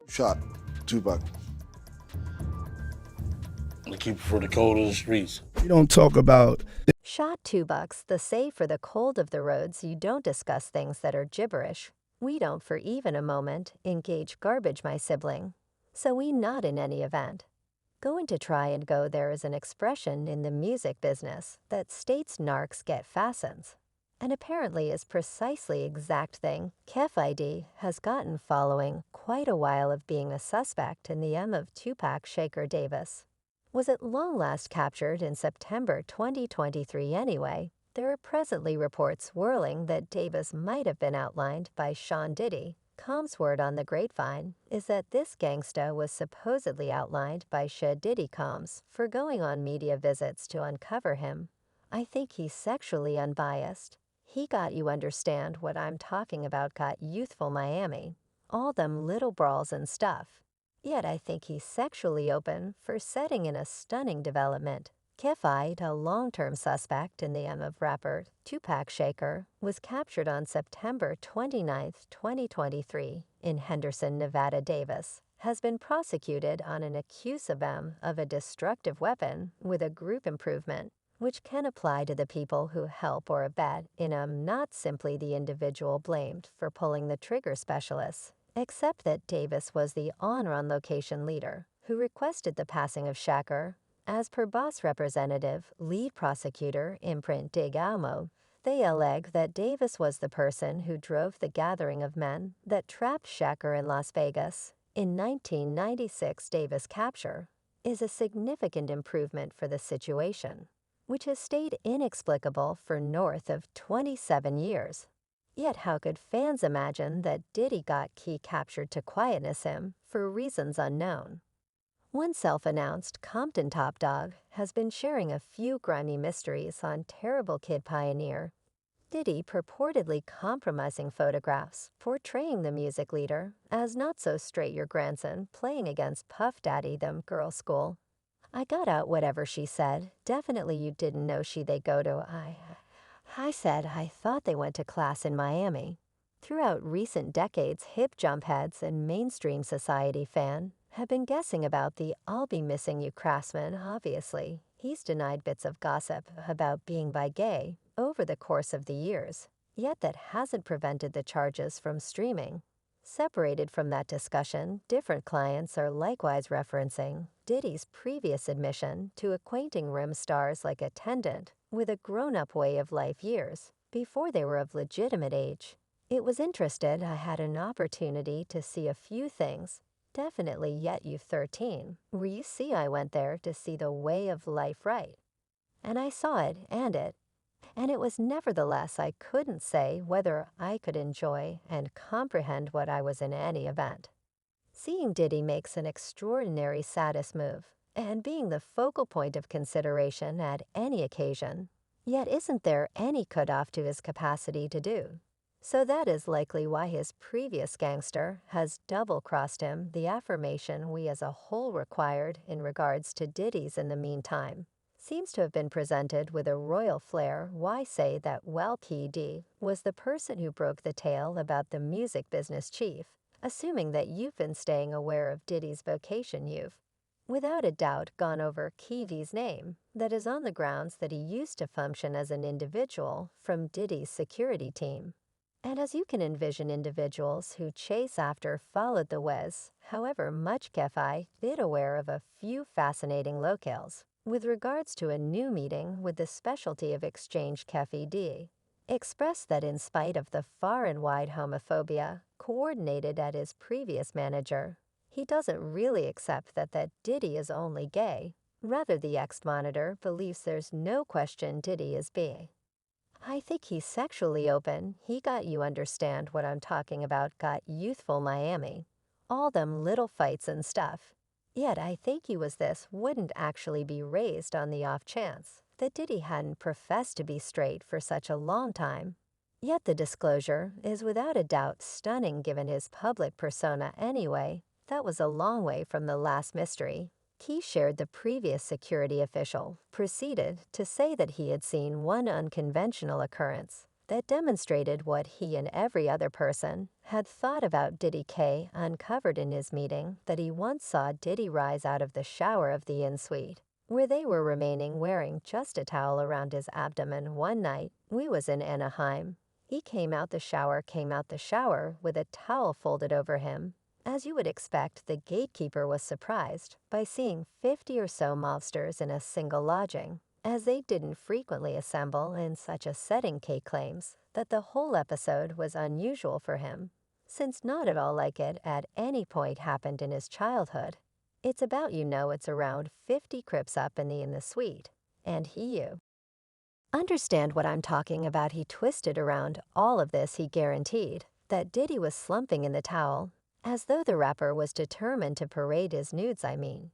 shot Tupac. The Keefe for the cold of the streets. We don't talk about Shot $2, the say for the cold of the roads you don't discuss things that are gibberish. We don't for even a moment engage garbage my sibling. So we not in any event. Going to try and go there is an expression in the music business that states narcs get fastens. And apparently is precisely exact thing Keefe has gotten following quite a while of being a suspect in the M of Tupac Shakur Davis. Was at long last captured in September 2023 anyway, there are presently reports whirling that Davis might have been outlined by Sean Diddy. Com's word on the grapevine is that this gangsta was supposedly outlined by Diddy Combs for going on media visits to uncover him. I think he's sexually unbiased. He got you understand what I'm talking about got youthful Miami. All them little brawls and stuff. Yet I think he's sexually open for setting in a stunning development. Keefe, a long-term suspect in the M of rapper Tupac Shakur, was captured on September 29, 2023, in Henderson, Nevada. Davis has been prosecuted on an accuse of M of a destructive weapon with a group improvement, which can apply to the people who help or abet in not simply the individual blamed for pulling the trigger specialists, except that Davis was the on-location leader who requested the passing of Shakur. As per boss representative, lead prosecutor Imprint Dig Almo, they allege that Davis was the person who drove the gathering of men that trapped Shakur in Las Vegas. In 1996, Davis' capture is a significant improvement for the situation, which has stayed inexplicable for north of 27 years. Yet how could fans imagine that Diddy got Key captured to quietness him for reasons unknown? One self-announced Compton top dog has been sharing a few grimy mysteries on Terrible Kid Pioneer. Diddy purportedly compromising photographs portraying the music leader as not so straight your grandson playing against Puff Daddy them girl school. I got out whatever she said. Definitely you didn't know they go to I said I thought they went to class in Miami. Throughout recent decades, hip jump heads and mainstream society fan have been guessing about the I'll be missing you craftsman. Obviously, he's denied bits of gossip about being bi gay over the course of the years, yet that hasn't prevented the charges from streaming. Separated from that discussion, different clients are likewise referencing Diddy's previous admission to acquainting rim stars like attendant with a grown-up way of life years before they were of legitimate age. It was interested I had an opportunity to see a few things. Definitely yet you 13, where you see I went there to see the way of life right. And I saw it, and it was nevertheless I couldn't say whether I could enjoy and comprehend what I was in any event. Seeing Diddy makes an extraordinary saddest move, and being the focal point of consideration at any occasion, yet isn't there any cutoff to his capacity to do? So that is likely why his previous gangster has double-crossed him the affirmation we as a whole required in regards to Diddy's in the meantime. Seems to have been presented with a royal flair. Why say that PD was the person who broke the tale about the music business chief, assuming that you've been staying aware of Diddy's vocation. You've, without a doubt, gone over Keeve's name, that is on the grounds that he used to function as an individual from Diddy's security team. And as you can envision individuals who chase after followed the Wes, however much Keefe did aware of a few fascinating locales with regards to a new meeting with the specialty of exchange Keefe D. Expressed that in spite of the far and wide homophobia coordinated at his previous manager, he doesn't really accept that Diddy is only gay. Rather, the ex-monitor believes there's no question Diddy is bi. I think he's sexually open. He got you understand what I'm talking about got youthful Miami. All them little fights and stuff. Yet I think he was this wouldn't actually be raised on the off chance that Diddy hadn't professed to be straight for such a long time. Yet the disclosure is without a doubt stunning given his public persona anyway. That was a long way from the last mystery. Keefe shared the previous security official proceeded to say that he had seen one unconventional occurrence that demonstrated what he and every other person had thought about Diddy. K uncovered in his meeting that he once saw Diddy rise out of the shower of the inn suite, where they were remaining wearing just a towel around his abdomen one night. We was in Anaheim. He came out the shower with a towel folded over him. As you would expect, the gatekeeper was surprised by seeing 50 or so mobsters in a single lodging, as they didn't frequently assemble in such a setting. K claims that the whole episode was unusual for him, since not at all like it at any point happened in his childhood. It's about it's around 50 crips up in the suite, and you understand what I'm talking about. He twisted around all of this. He guaranteed that Diddy was slumping in the towel, as though the rapper was determined to parade his nudes. I mean,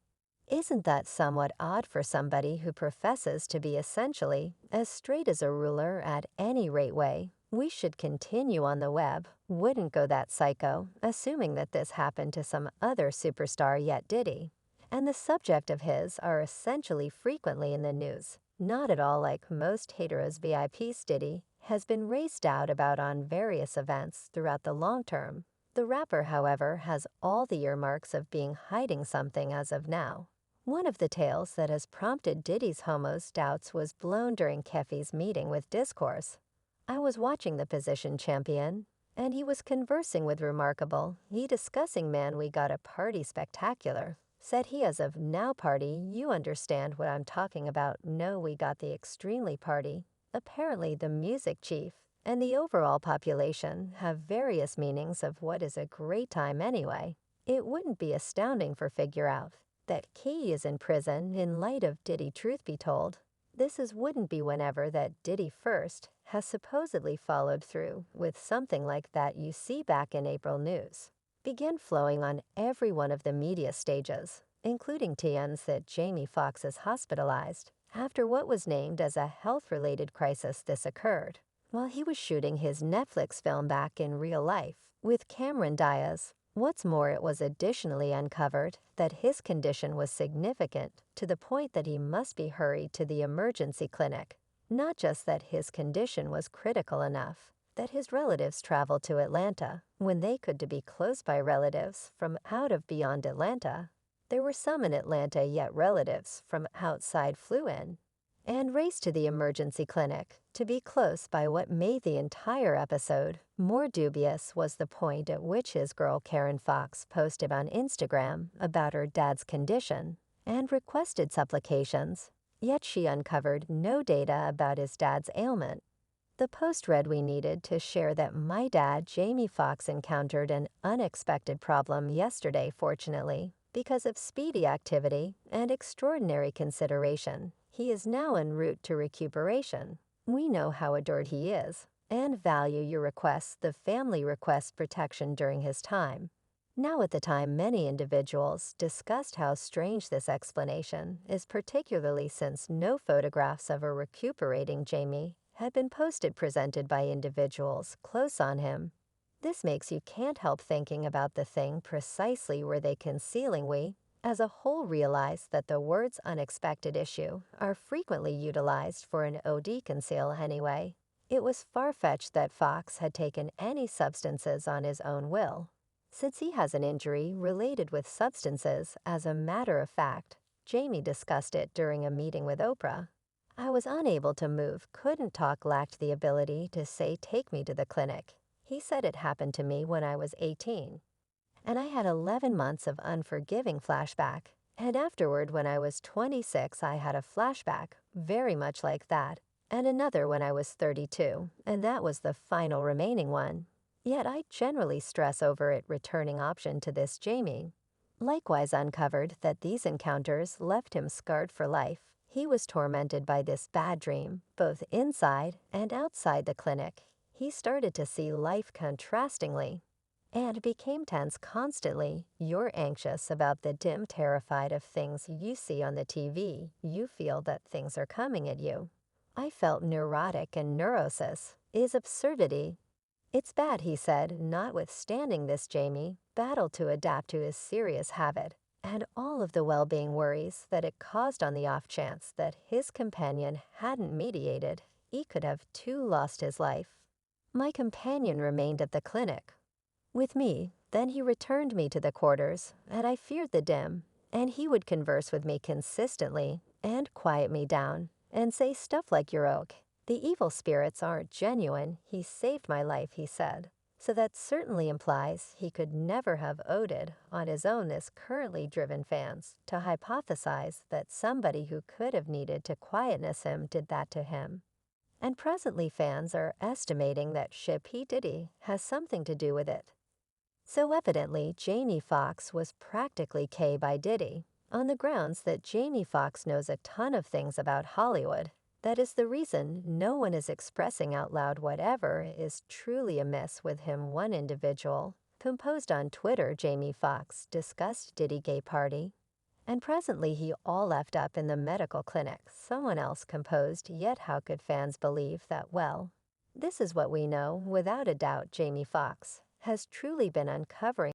isn't that somewhat odd for somebody who professes to be essentially as straight as a ruler? At any rate, way we should continue on the web wouldn't go that psycho, assuming that this happened to some other superstar. Yet Diddy and the subject of his are essentially frequently in the news. Not at all like most heteros. VIPs. Diddy has been raced out about on various events throughout the long term. The rapper, however, has all the earmarks of being hiding something as of now. One of the tales that has prompted Diddy's homos doubts was blown during Keefe's meeting with Discourse. I was watching the position champion, and he was conversing with Remarkable. He discussing, man, we got a party spectacular. Said he, as of now party, you understand what I'm talking about. No, we got the extremely party. Apparently the music chief and the overall population have various meanings of what is a great time anyway. It wouldn't be astounding for figure out that Key is in prison in light of Diddy. Truth be told, this wouldn't be whenever that Diddy first has supposedly followed through with something like that. You see, back in April, news began flowing on every one of the media stages, including TNs, that Jamie Foxx is hospitalized after what was named as a health-related crisis. This occurred while he was shooting his Netflix film back in real life with Cameron Diaz. What's more, it was additionally uncovered that his condition was significant to the point that he must be hurried to the emergency clinic. Not just that his condition was critical enough that his relatives traveled to Atlanta when they could to be close by relatives from out of beyond Atlanta. There were some in Atlanta, yet relatives from outside flew in and raced to the emergency clinic to be close by. What made the entire episode more dubious was the point at which his girl Karen Fox posted on Instagram about her dad's condition and requested supplications, yet she uncovered no data about his dad's ailment. The post read, we needed to share that my dad, Jamie Foxx, encountered an unexpected problem yesterday. Fortunately, because of speedy activity and extraordinary consideration, he is now en route to recuperation. We know how adored he is and value your requests. The family requests protection during his time. Now, at the time, many individuals discussed how strange this explanation is, particularly since no photographs of a recuperating Jamie had been posted presented by individuals close on him. This makes you can't help thinking about the thing precisely were they concealing. We, as a whole, realize that the words unexpected issue are frequently utilized for an OD conceal anyway. It was far-fetched that Fox had taken any substances on his own will, since he has an injury related with substances. As a matter of fact, Jamie discussed it during a meeting with Oprah. I was unable to move, couldn't talk, lacked the ability to say, take me to the clinic. He said it happened to me when I was 18, and I had 11 months of unforgiving flashback. And afterward, when I was 26, I had a flashback, very much like that, and another when I was 32, and that was the final remaining one. Yet I generally stress over it returning option to this Jamie. Likewise uncovered that these encounters left him scarred for life. He was tormented by this bad dream, both inside and outside the clinic. He started to see life contrastingly and became tense constantly. You're anxious about the dim, terrified of things you see on the TV. You feel that things are coming at you. I felt neurotic, and neurosis is absurdity. It's bad, he said. Notwithstanding this, Jamie battled to adapt to his serious habit and all of the well-being worries that it caused. On the off chance that his companion hadn't mediated, he could have too lost his life. My companion remained at the clinic with me. Then he returned me to the quarters, and I feared the dim, and he would converse with me consistently and quiet me down and say stuff like, "You're okay. The evil spirits aren't genuine. He saved my life," he said. So that certainly implies he could never have owed on his own this currently driven fans to hypothesize that somebody who could have needed to quietness him did that to him. And presently fans are estimating that ship P. Diddy has something to do with it. So evidently, Jamie Foxx was practically K by Diddy, on the grounds that Jamie Foxx knows a ton of things about Hollywood. That is the reason no one is expressing out loud whatever is truly amiss with him. One individual composed on Twitter, Jamie Foxx discussed Diddy gay party, and presently he all left up in the medical clinic. Someone else composed, "Yet how could fans believe that?" Well, this is what we know. Without a doubt, Jamie Foxx has truly been uncovering